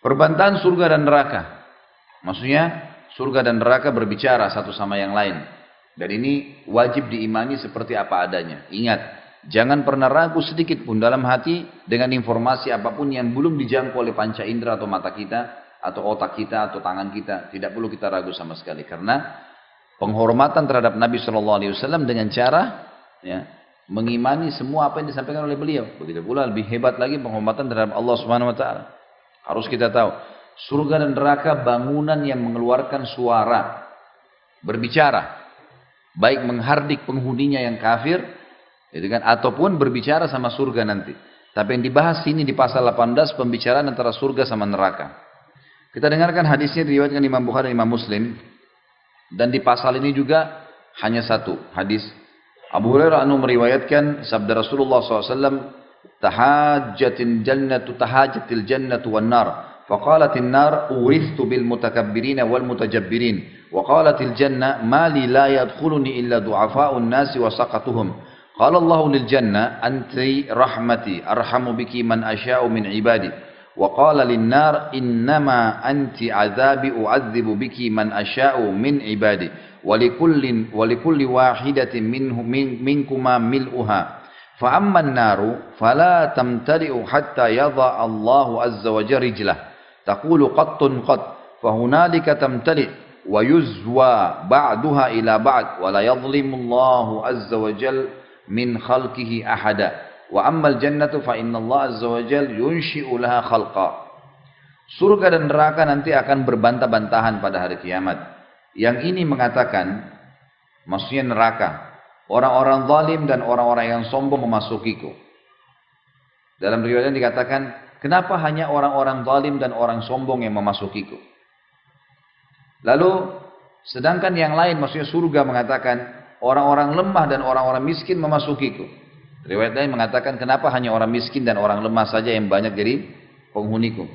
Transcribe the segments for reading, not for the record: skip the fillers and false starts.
Perbantahan surga dan neraka. Maksudnya surga dan neraka berbicara satu sama yang lain. Dan ini wajib diimani seperti apa adanya. Ingat, jangan pernah ragu sedikit pun dalam hati dengan informasi apapun yang belum dijangkau oleh panca indera atau mata kita, atau otak kita, atau tangan kita. Tidak perlu kita ragu sama sekali. Karena penghormatan terhadap Nabi SAW dengan cara ya, mengimani semua apa yang disampaikan oleh beliau. Begitu pula lebih hebat lagi penghormatan terhadap Allah Subhanahu Wa Taala. Harus kita tahu, surga dan neraka bangunan yang mengeluarkan suara, berbicara, baik menghardik penghuninya yang kafir, gitu kan, ataupun berbicara sama surga nanti. Tapi yang dibahas sini di pasal 18 pembicaraan antara surga sama neraka. Kita dengarkan hadisnya diriwayatkan Imam Bukhari dan Imam Muslim, dan di pasal ini juga hanya satu hadis. Abu Hurairah meriwayatkan sabda Rasulullah SAW, tahajatil jannatu wan nar. فقالت النار أورثت بالمتكبرين والمتجبرين وقالت الجنة ما لي لا يدخلني إلا ضعفاء الناس وسقطهم قال الله للجنة أنت رحمتي أرحم بك من أشاء من عبادي وقال للنار إنما أنت عذابي أعذب بك من أشاء من عبادي ولكل واحدة منكما ملؤها فأما النار فلا تمتلئ حتى يضع الله عز وجل رجله تقول قط قط فهنالك تمتلئ ويزوى بعضها إلى بعض ولا يظلم الله عز وجل من خلقه أحدا وأما الجنة فإن الله عز وجل ينشئ لها خلقا. Surga dan neraka nanti akan berbantah-bantahan pada hari kiamat. Yang ini mengatakan, maksudnya neraka, orang-orang zalim dan orang-orang yang sombong memasukiku. Dalam riwayat dikatakan, kenapa hanya orang-orang zalim dan orang sombong yang memasukiku? Lalu, sedangkan yang lain, maksudnya surga mengatakan, orang-orang lemah dan orang-orang miskin memasukiku. Riwayat lain mengatakan, kenapa hanya orang miskin dan orang lemah saja yang banyak jadi penghuniku?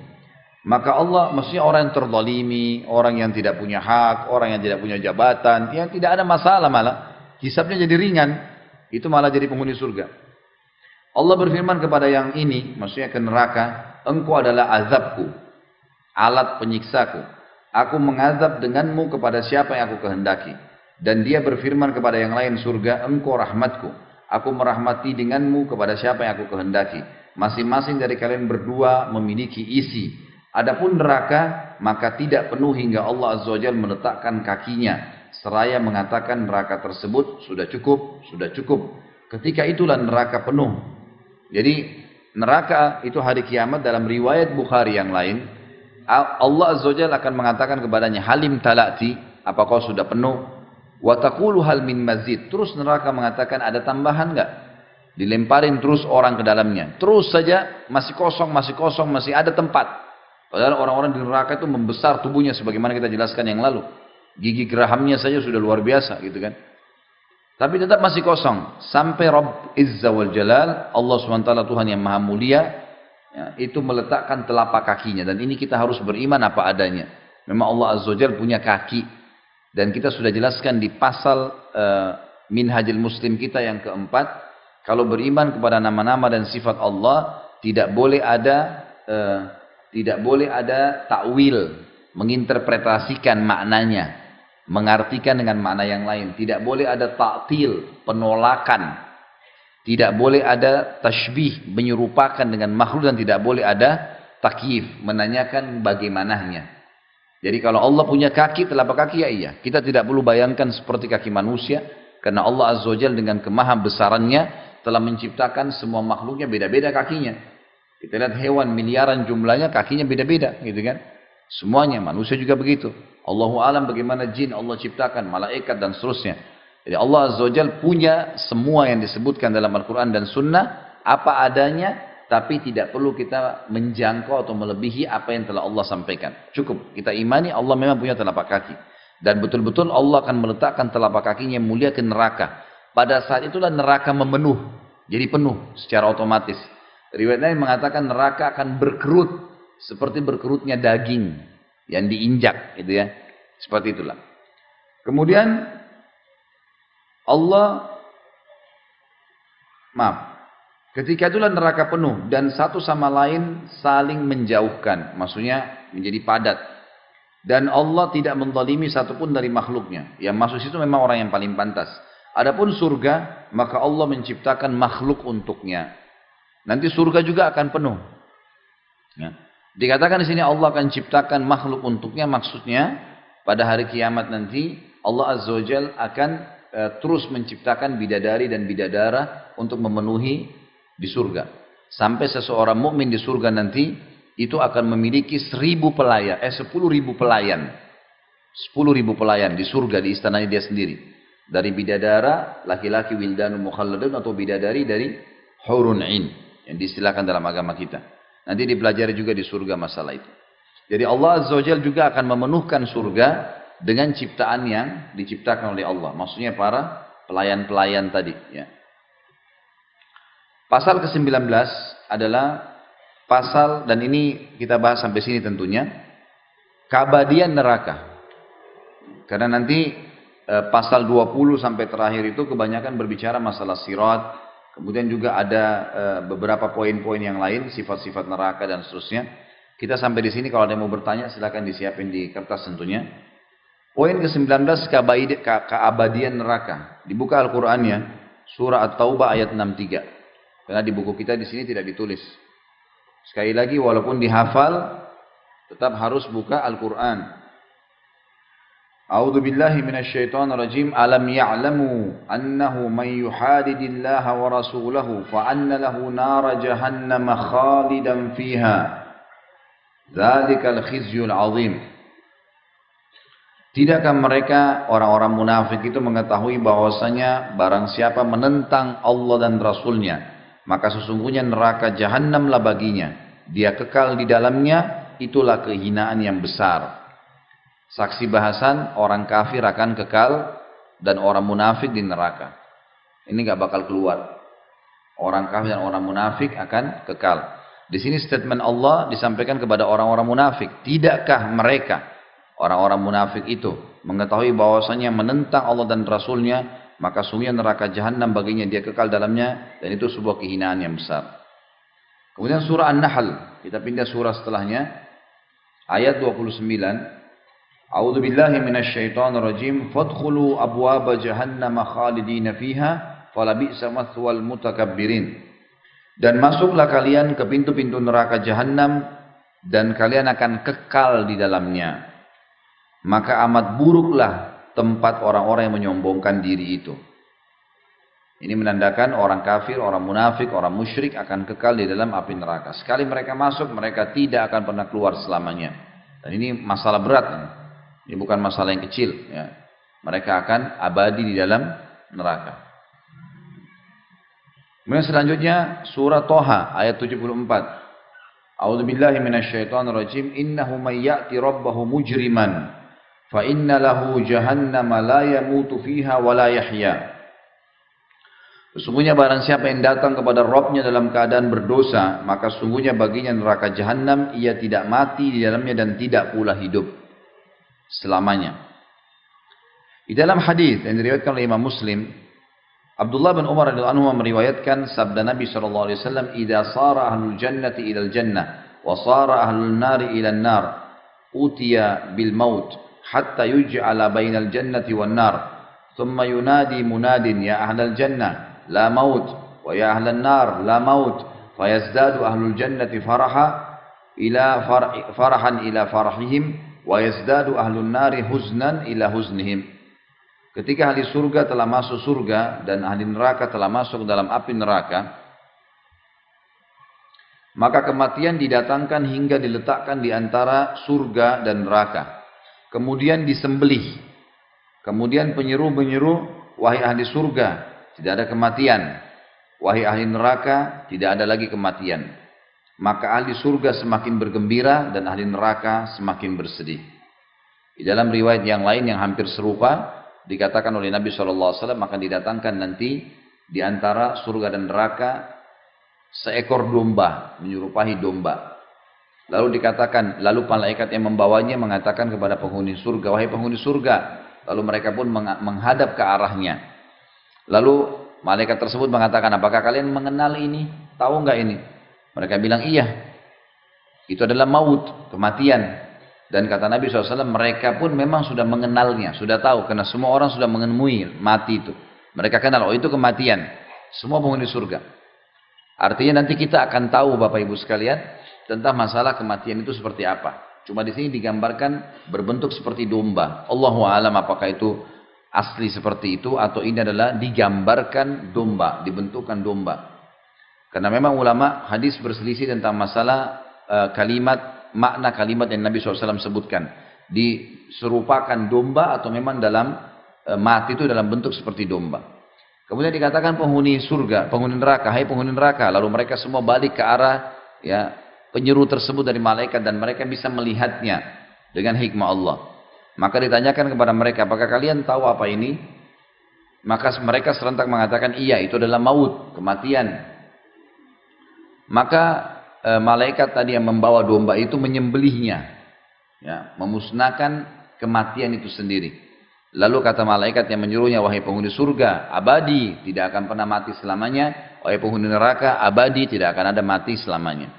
Maka Allah, maksudnya orang yang terzalimi, orang yang tidak punya hak, orang yang tidak punya jabatan, yang tidak ada masalah malah, hisabnya jadi ringan, itu malah jadi penghuni surga. Allah berfirman kepada yang ini, maksudnya ke neraka, engkau adalah azabku, alat penyiksaku. Aku mengazab denganmu kepada siapa yang aku kehendaki. Dan dia berfirman kepada yang lain surga, engkau rahmatku. Aku merahmati denganmu kepada siapa yang aku kehendaki. Masing-masing dari kalian berdua memiliki isi. Adapun neraka, maka tidak penuh hingga Allah Azza wa Jalla meletakkan kakinya. Seraya mengatakan neraka tersebut sudah cukup, sudah cukup. Ketika itulah neraka penuh. Jadi neraka itu hari kiamat dalam riwayat Bukhari yang lain, Allah Azza wa Jalla akan mengatakan kepadanya, halim talati, apakah sudah penuh? Wa taqulu hal min mazid. Terus neraka mengatakan, ada tambahan enggak? Dilemparin terus orang ke dalamnya. Terus saja masih kosong, masih ada tempat. Padahal orang-orang di neraka itu membesar tubuhnya sebagaimana kita jelaskan yang lalu. Gigi gerahamnya saja sudah luar biasa gitu kan. Tapi tetap masih kosong. Sampai Rabb Izza wal Jalal, Allah SWT Tuhan yang maha mulia, ya, itu meletakkan telapak kakinya. Dan ini kita harus beriman apa adanya. Memang Allah Azza wa Jalla punya kaki. Dan kita sudah jelaskan di pasal Minhajul Muslim kita yang keempat. Kalau beriman kepada nama-nama dan sifat Allah, tidak boleh ada takwil, menginterpretasikan maknanya, mengartikan dengan makna yang lain. Tidak boleh ada ta'til, penolakan. Tidak boleh ada tashbih, menyerupakan dengan makhluk, dan tidak boleh ada takyif, menanyakan bagaimananya. Jadi kalau Allah punya kaki, telapak kaki, ya iya. Kita tidak perlu bayangkan seperti kaki manusia, karena Allah Azza wa Jalla dengan kemahabesarannya telah menciptakan semua makhluknya beda-beda kakinya. Kita lihat hewan miliaran jumlahnya, kakinya beda-beda, gitu kan? Semuanya, manusia juga begitu. Allahu alam bagaimana jin Allah ciptakan, malaikat dan seterusnya. Jadi Allah Azza wa Jalla punya semua yang disebutkan dalam Al-Quran dan Sunnah apa adanya, tapi tidak perlu kita menjangkau atau melebihi apa yang telah Allah sampaikan. Cukup kita imani Allah memang punya telapak kaki, dan betul-betul Allah akan meletakkan telapak kakinya yang mulia ke neraka. Pada saat itulah neraka memenuh, jadi penuh secara otomatis. Riwayat lain mengatakan neraka akan berkerut seperti berkerutnya daging yang diinjak, gitu ya. Seperti itulah. Kemudian Ketika itulah neraka penuh dan satu sama lain saling menjauhkan, maksudnya menjadi padat. Dan Allah tidak menzalimi satupun dari makhluknya. Yang masuk situ memang orang yang paling pantas. Adapun surga, maka Allah menciptakan makhluk untuknya. Nanti surga juga akan penuh. Ya. Dikatakan di sini Allah akan ciptakan makhluk untuknya, maksudnya pada hari kiamat nanti Allah Azza wa Jalla akan terus menciptakan bidadari dan bidadara untuk memenuhi di surga. Sampai seseorang mukmin di surga nanti itu akan memiliki 10.000 pelayan, 10.000 pelayan. 10.000 pelayan di surga di istananya dia sendiri. Dari bidadara laki-laki wildanul mukhalladun atau bidadari dari hurun ain yang diistilahkan dalam agama kita. Nanti dipelajari juga di surga masalah itu. Jadi Allah Azza wa Jalla juga akan memenuhkan surga dengan ciptaan yang diciptakan oleh Allah. Maksudnya para pelayan-pelayan tadi, ya. Pasal ke-19 adalah pasal, dan ini kita bahas sampai sini tentunya, keabadian neraka. Karena nanti pasal 20 sampai terakhir itu kebanyakan berbicara masalah sirat, kemudian juga ada beberapa poin-poin yang lain, sifat-sifat neraka dan seterusnya. Kita sampai di sini, kalau ada yang mau bertanya silakan disiapin di kertas tentunya. Poin ke-19 keabadian neraka. Dibuka Al-Qur'annya, surah At-Taubah ayat 63. Karena di buku kita di sini tidak ditulis. Sekali lagi walaupun dihafal tetap harus buka Al-Qur'an. A'udzu billahi minasyaitonir rajim. Alam ya'lamu annahu man yuhadidillaha wa rasulahu fa anna lahu nar jahannam khalidan fiha. Dzalikal khizyul 'adzim. Tidakkah mereka orang-orang munafik itu mengetahui bahwasanya barang siapa menentang Allah dan Rasulnya, maka sesungguhnya neraka jahanamlah baginya. Dia kekal di dalamnya, itulah kehinaan yang besar. Saksi bahasan, orang kafir akan kekal dan orang munafik di neraka. Ini gak bakal keluar. Orang kafir dan orang munafik akan kekal. Di sini statement Allah disampaikan kepada orang-orang munafik. Tidakkah mereka, orang-orang munafik itu, mengetahui bahwasanya menentang Allah dan Rasulnya, maka sungguhnya neraka jahanam baginya, dia kekal dalamnya, dan itu sebuah kehinaan yang besar. Kemudian surah An-Nahl, kita pindah surah setelahnya, ayat 29. A'udzu billahi minasyaitonir rajim. Fadkhulu abwaaba jahannam khalidina fiha falabi'sa mathwal mutakabbirin. Dan masuklah kalian ke pintu-pintu neraka jahanam dan kalian akan kekal di dalamnya. Maka amat buruklah tempat orang-orang yang menyombongkan diri itu. Ini menandakan orang kafir, orang munafik, orang musyrik akan kekal di dalam api neraka. Sekali mereka masuk, mereka tidak akan pernah keluar selamanya. Dan ini masalah berat. Ini bukan masalah yang kecil. Ya. Mereka akan abadi di dalam neraka. Kemudian selanjutnya surah Toha ayat 74. A'udzu billahi minasyaitonir rajim. Innahu may ya'ti rabbahu mujriman fa inna lahu jahannama la yamutu fiha wa la yahya. Sesungguhnya barang siapa yang datang kepada Rabbnya dalam keadaan berdosa, maka sungguhnya baginya neraka jahanam, ia tidak mati di dalamnya dan tidak pula hidup selamanya. Di dalam hadis yang diriwayatkan oleh Imam Muslim, Abdullah bin Umar radhiyallahu anhu meriwayatkan sabda Nabi sallallahu alaihi wasallam, "Idza sara ahlul jannati ilal jannah wa sara ahlun nari ilan nar, utiya bil maut hatta yuj'ala bainal jannati wan nar, thumma yunadi munadin ya ahlal jannah la maut wa ya ahlan nar la maut, fayazdadu ahlul jannati farahan ila farahihim wa yazdadu ahlun nari huznan ila huznihim." Ketika ahli surga telah masuk surga dan ahli neraka telah masuk dalam api neraka, maka kematian didatangkan hingga diletakkan di antara surga dan neraka. Kemudian disembelih. Kemudian penyeru menyeru, "Wahai ahli surga, tidak ada kematian. Wahai ahli neraka, tidak ada lagi kematian." Maka ahli surga semakin bergembira dan ahli neraka semakin bersedih. Di dalam riwayat yang lain yang hampir serupa, dikatakan oleh Nabi SAW akan didatangkan nanti di antara surga dan neraka seekor domba, menyerupai domba. Lalu dikatakan, lalu malaikat yang membawanya mengatakan kepada penghuni surga, "Wahai penghuni surga." Lalu mereka pun menghadap ke arahnya. Lalu Malaikat tersebut mengatakan, apakah kalian mengenal ini? Tahu nggak ini? Mereka bilang, iya. Itu adalah maut, kematian. Dan kata Nabi SAW, mereka pun memang sudah mengenalnya, sudah tahu, karena semua orang sudah menemui mati itu. Mereka kenal, oh itu kematian. Semua penghuni surga. Artinya nanti kita akan tahu Bapak Ibu sekalian, tentang masalah kematian itu seperti apa. Cuma di sini digambarkan berbentuk seperti domba. Allahu a'lam apakah itu asli seperti itu, atau ini adalah digambarkan domba, dibentukkan domba. Karena memang ulama hadis berselisih tentang masalah makna kalimat yang Nabi SAW sebutkan. Diserupakan domba atau memang dalam mati itu dalam bentuk seperti domba. Kemudian dikatakan penghuni surga, penghuni neraka, hai penghuni neraka. Lalu mereka semua balik ke arah ya penyeru tersebut dari malaikat dan mereka bisa melihatnya dengan hikmah Allah. Maka ditanyakan kepada mereka, apakah kalian tahu apa ini? Maka mereka serentak mengatakan, iya itu adalah maut, kematian. Maka malaikat tadi yang membawa domba itu menyembelihnya, ya, memusnahkan kematian itu sendiri. Lalu kata malaikat yang menyuruhnya, wahai penghuni surga, abadi, tidak akan pernah mati selamanya. Wahai penghuni neraka, abadi, tidak akan ada mati selamanya.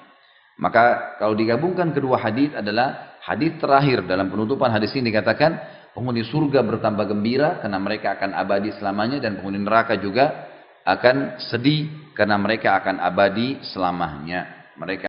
Maka kalau digabungkan kedua hadis adalah hadis terakhir dalam penutupan hadis ini dikatakan, penghuni surga bertambah gembira karena mereka akan abadi selamanya, dan penghuni neraka juga akan sedih karena mereka akan abadi selamanya. Mereka